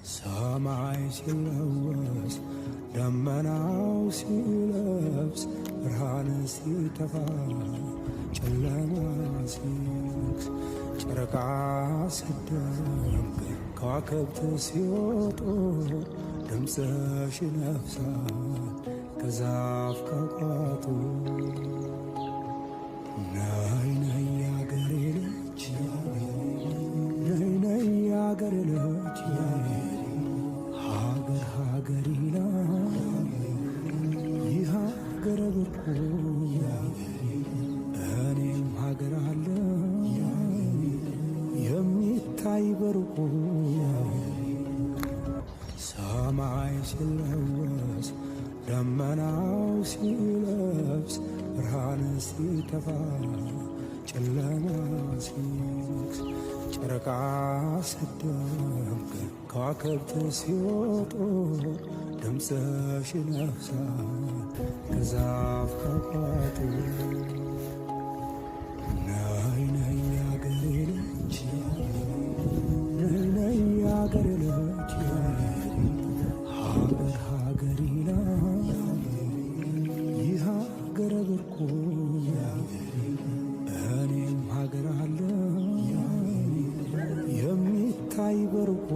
ሰማይ ሲለወስ ደመናው ሲለብስ ብርሃን ሲጠፋ ጨለማ ሲነግስ ጨረቃ ስትደምቅ ከዋክብት ሲወጡ ድምፅሽ ይነፍሳል ከዛፍ ከቋጡ ነይ ነይ ያገሬ ልጅ ነይ ነይ ያገሬ ልጅ ሀገር ሀገር ይላል ይህ ሀገር ብርቁ እኔም ሀገር አለ የሚታይ በርቁ ሰማይ ሲለወስ ደመናው ሲለብስ ብርሃን ሲጠፋ ጨለማ ሲነግስ ጨረቃ ስትደምቅ ከዋክብት ሲወጡ ድምፅሽ ይነፍሳል ከዛፍ ከቋጡ ነይ ነይ ያገሬ ልጅ ነይ ነይ ያገሬ ልጅ ሀገር ሀገር ይላል ይህ ሀገር ብርቁ እኔም ሀገር አለ የሚታይ በርቁ